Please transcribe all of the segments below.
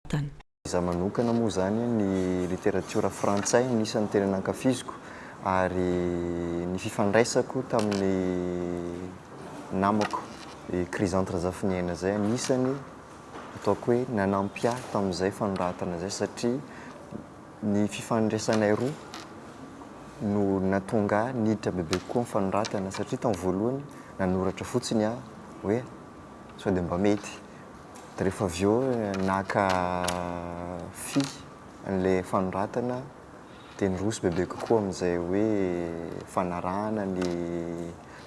Tany. Izaho manokana moa zany ny littérature frantsay nisan'ny tena nankafiziko ary ny fifandraisako tamin'ny namako Crisante Razafiniaina zay anisany ataoko hoe nanampy ahy tamin'izay fanoratana zay satria ny fifandraisanay roa no nahatonga ahy niditra bebe kokoa amin'ny fanoratana satria tamin'ny voalohany nanoratra fotsiny aho hoe sao dia mba mety. Dia rehefa avy eo naka fy an'ilay fanoratana dia niroso bebe kokoa amin'izay hoe fanarahana ny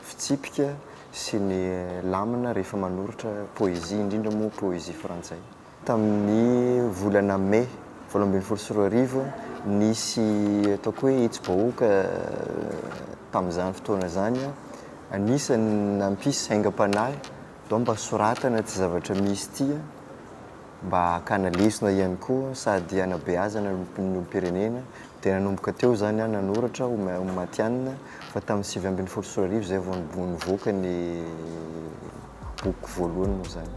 fitsipika sy ny lamina rehefa manoratra poésie, indrindra moa poésie frantsay. Tamin'ny volana mai 2024 nisy ataoko hoe hitsi-bahoaka tamin'izany fotoana zany anisany nampisy haingam-panahy mba soratana ty zavatra misy ty mba hakana lesona ihany koa sady hanabeazana ny olom-pirenena dia nanomboka teo zany aho nanoratra ho matianina fa tamin'ny 2024 zay vao nivoaka ny bokiko voalohany moa zany.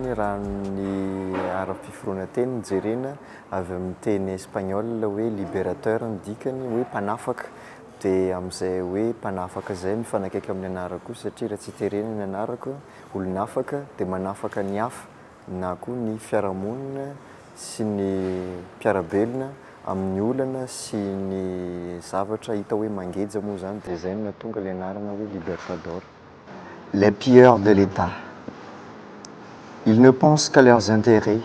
Raha ny ara-piforonan-teny jerena avy amin'ny teny espagnol hoe libérateur ny dikany hoe mpanafaka dia amin'izay hoe mpanafaka zay mifanakaiky amin'ny anarako satria raha tsy terena ny anarako olon'afaka dia manafaka ny hafa na koa ny fiarahamonina sy ny mpiarabelona amin'ny olana sy ny zavatra hita hoe mangeja moa zany dia zay no nahatonga ilay anarana hoe Libertador. Les pilleurs de l'État. Ils ne pensent qu'à leurs intérêts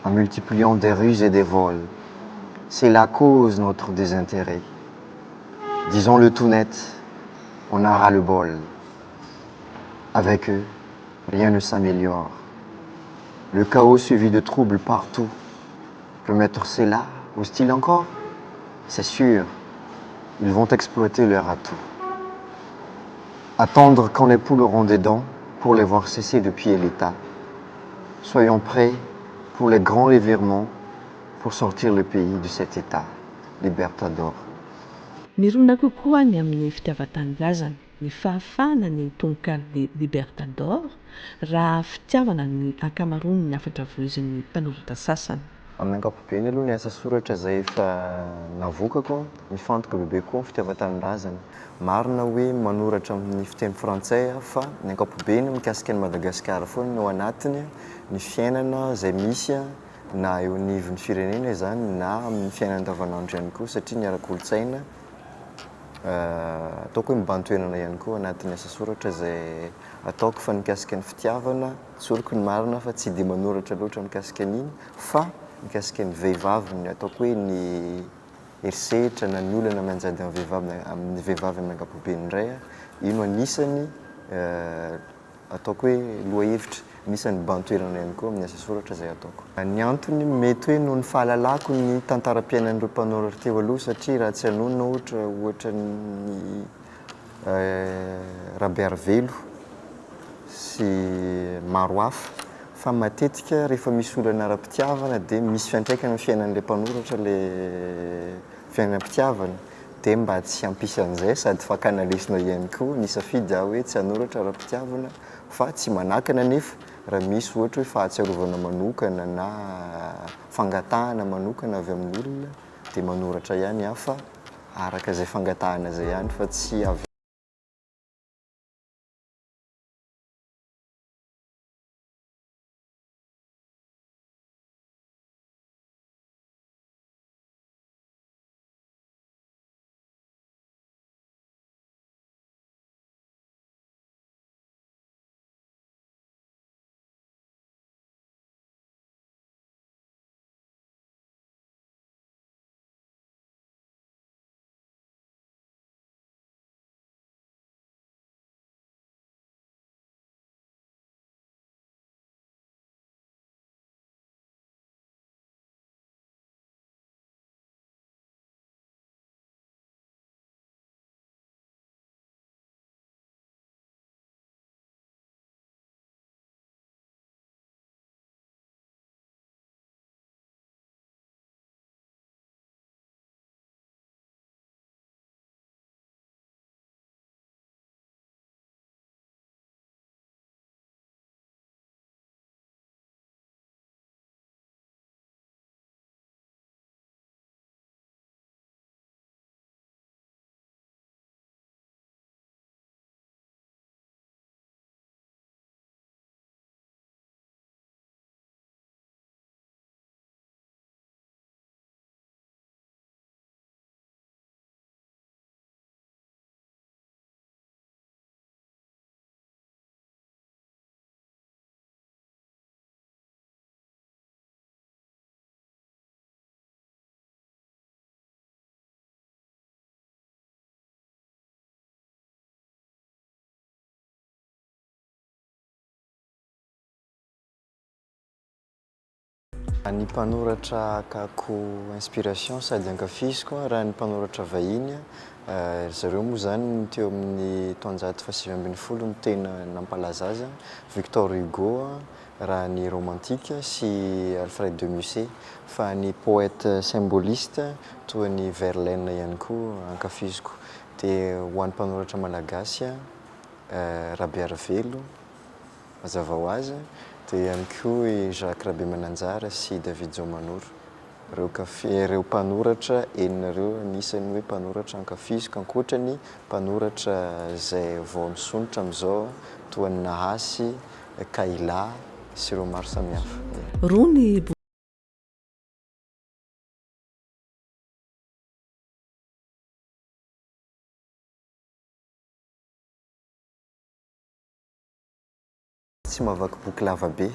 en multipliant des ruses et des vols. C'est la cause de notre désintérêt. Disons-le tout net, on a ras-le-bol. Avec eux, rien ne s'améliore. Le chaos suivi de troubles partout. Le maître c'est là, ose-t-il encore? C'est sûr, ils vont exploiter leur atout. Attendre quand les poules auront des dents pour les voir cesser de piller l'État. Soyons prêts pour les grands revirements pour sortir le pays de cet état. Libertador. Mirona kokoa ny amin'ny fitiavan-tanindrazana ny fahafahana ny tononkalo Libertador raha fitiavana ny ankamaroany ny afatra voizin'ny mpanoratra sasany. Amin'ny ankapobeny aloha ny asa soratra zay efa navokako mifantoka bebe koa amin'ny fitiavan-tanindrazana. Marina hoe manoratra amin'ny fiteny frantsay fa ny ankapobeny mikasika ny Madagasikara foana no ao anatiny ny fiainana izay misy na eo anivon'ny firenena izany na amin'ny fiainana andavanandro ihany koa satria ny ara-kolontsaina ataoko hoe mibahan-toerana ihany koa anatin'ny asa soratra izay ataoko fa mikasika ny fitiavana tsy oriko ny marina fa tsy dia manoratra loatra mikasika an'iny fa mikasika ny vehivavy ny ataoko hoe ny erisetra na ny olana manjady amin'ny vehivavy amin'ny ankapobeny indray ino anisany ataoko hoe lohahevitra anisan'ny mibahan-toerana ihany koa amin'ny asa soratra izay ataoko. Ny antony mety hoe noho ny fahalalako ny tantaram-piainan'ireo mpanoratra teo aloha satria raha tsy hanonona ohatra ny Rabearivelo sy maro hafa fa matetika rehefa misy olana ara-pitiavana dia misy fiantraikany amin'ny fiainan'ilay mpanoratra ilay fiainam-pitiavana dia mba tsy hampisy an'izay sady fakana lesona ihany koa nisafidy aho hoe tsy hanoratra ara-pitiavana fa tsy manakana anefa raha misy ohatra hoe fahatsiarovana manokana na fangatahana manokana avy amin'ny olona dia manoratra ihany aho fa araka izay fangatahana izay ihany fa tsy avy Ny mpanoratra akako inspiration sady ankafiziko raha ny mpanoratra vahiny zareo moa zany teo amin'ny taonjato faha 20 no tena nampalaza azy Victor Hugo raha ny romantique sy Alfred de Musset fa ny poète symboliste toy ny Verlaine ihany koa ankafiziko dia ho an'ny mpanoratra malagasy Rabearivelo mazava ho azy dia ihany koa i Jacques Rabemananjara sy David Zomanoro ireo mpanoratra eninareo anisan'ny hoe mpanoratra ankafiziko ankoatrany mpanoratra izay vao misonitra amin'izao toa ny Nahasy, Kaila sy ireo maro samihafa. Rony tsy mahavaky boky lava be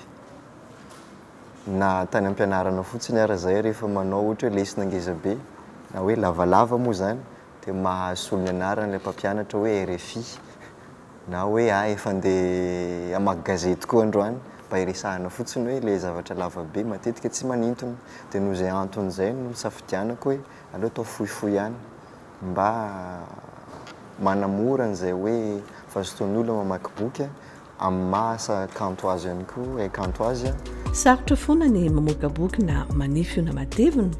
na tany am-pianarana fotsiny ara zay rehefa manao ohatra hoe lesona ngeza be na hoe lavalava moa zany dia mahasolo ny anarana ilay mpampianatra hoe RFI na hoe efa andeha hamaky gazety koa androany mba hiresahana fotsiny hoe ilay zavatra lava be matetika tsy manintona dia noho izay antony izay no safidianako hoe aleo atao fohifohy ihany mba manamora an'izay hoe fa azo fotoan'ny olona mamaky boky amin'ny maha kanto azy ihany koa kanto azy sarotra foana ny mamoaka boky na manify io na matevina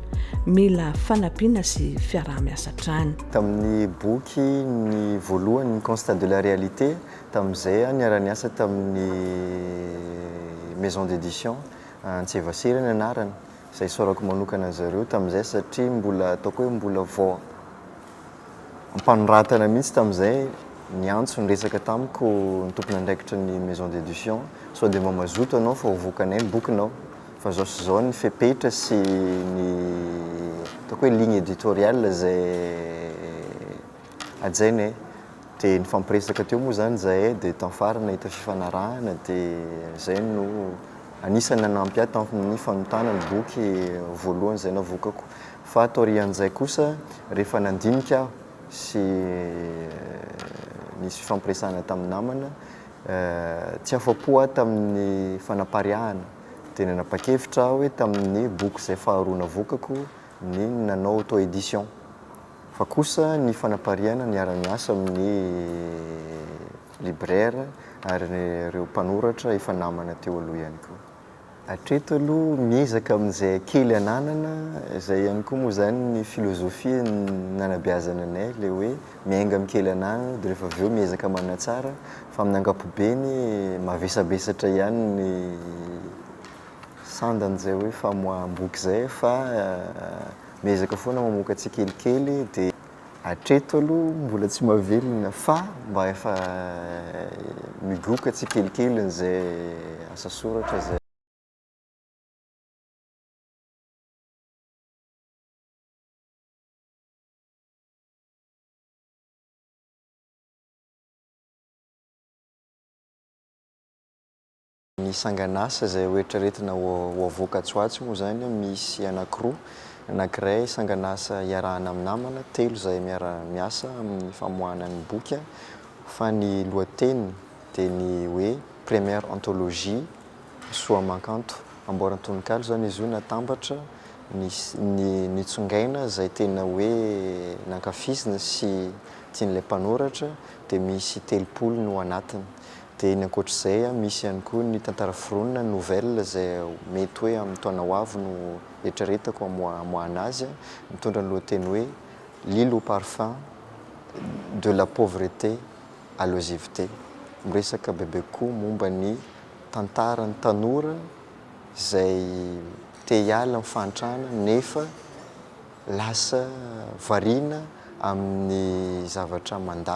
mila fanampiana sy fiaraha-miasa trany. Tamin'ny boky ny voalohany ny constat de la réalité tamin'izay niara-niasa tamin'ny maison d'édition Antsevasera ny anarany izay sorako manokana zareo tamin'izay satria mbola ataoko hoe mbola vao mpanoratana mihitsy tamin'izay ny antso nyresaka tamiko ny tompon'andraikitra ny maison d'édition sao dia mamazoto anao fa hovokanay ny bokinao fa zao sy zao ny fepetra sy ny ataoko hoe ligne éditoriale zay ajainay dia ny fampiresaka teo moa zany zahay dia tanfara nahita fifanarahana dia zay no anisany nanampy ahy tamin'ny fanotana ny boky voalohany zay navokako fa taorian'izay kosa rehefa nandinika aho sy nisy fifampiresahana tamin'ny namana tsy afa-po aho tamin'ny fanapariahana dia nanapa-kevitra aho hoe tamin'ny boky izay faharoa navokako ny nanao auto édition fa kosa ny fanapariahana niara-miasa amin'ny libraire ary ireo mpanoratra efa namana teo aloha ihany koa. Hatreto aloha miezaka amin'izay kely ananana izay ihany koa moa zany ny filozofia nanabeazana anay ilay hoe miainga amin'ny kely ananana dia rehefa avy eo miezaka manatsara fa amin'ny ankapobeny mavesabesatra ihany ny sandan'izay hoe famoaham-boky izay fa miezaka foana mamoaka tsikelikely dia hatreto aloha mbola tsy mahavelona fa mba efa migoka tsikelikely n'izay asa soratra zay. Ny sangan'asa izay hoetraretina ho avoaka tsoatsy moa zany misy anankiroa anankiray sangan'asa iarahana amin'ny namana telo izay miara-miasa amin'ny famoahana ny boky fa ny lohateny dia ny hoe première anthologie Soamankanto amboaran-tononkalo zany izy io natambatra ny tsongaina izay tena hoe nankafizina sy tian'ilay mpanoratra dia misy telopolo no anatiny. Dia ny ankoatr'izay misy ihany koa ny tantara foronina nouvelle izay mety hoe amin'ny taona ho avy no eritreretako hamoahana azy mitondra ny lohateny hoe l'île au parfum de la pauvreté à l'oisiveté miresaka bebe koa momba ny tantaran'ny tanora izay te hiala amin'ny fahantrana nefa lasa variana amin'ny zavatra mandalo.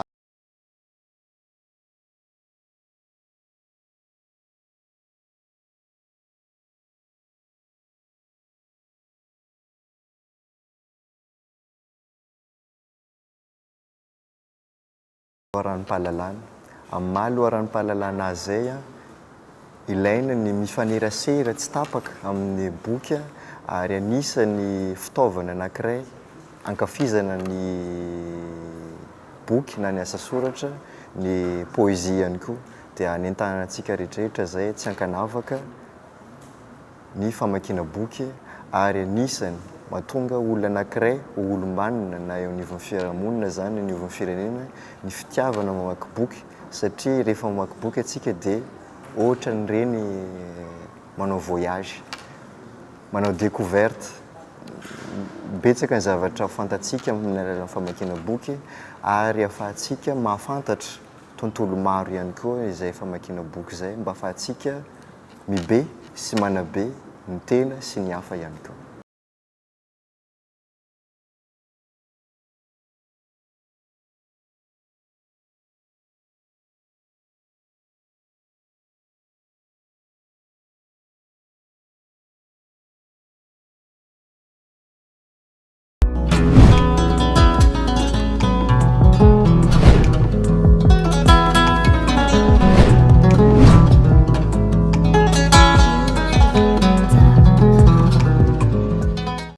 Loharan-pahalalana amin'ny maha loharan-pahalalana azy zay ilaina ny mifanerasera tsy tapaka amin'ny boky ary anisany fitaovana anankiray ankafizana ny boky na ny asa soratra ny poésie ihany koa dia hanentanana antsika rehetrarehetra zay tsy hankanavaka ny famakiana boky ary anisany mahatonga olona anankiray olombanina na eo anivon'ny fiarahamonina zany anivon'ny firenena ny fitiavana mamaky boky satria rehefa mamaky boky atsika dia ohatra ny reny manao voyage, manao découverte, betsaka ny zavatra fantatsika amin'ny alalan'ny famakiana boky ary ahafahantsika mahafantatra tontolo maro ihany koa izay famakiana boky izay mba ahafahantsika mibe sy manabe ny tena sy ny hafa ihany koa.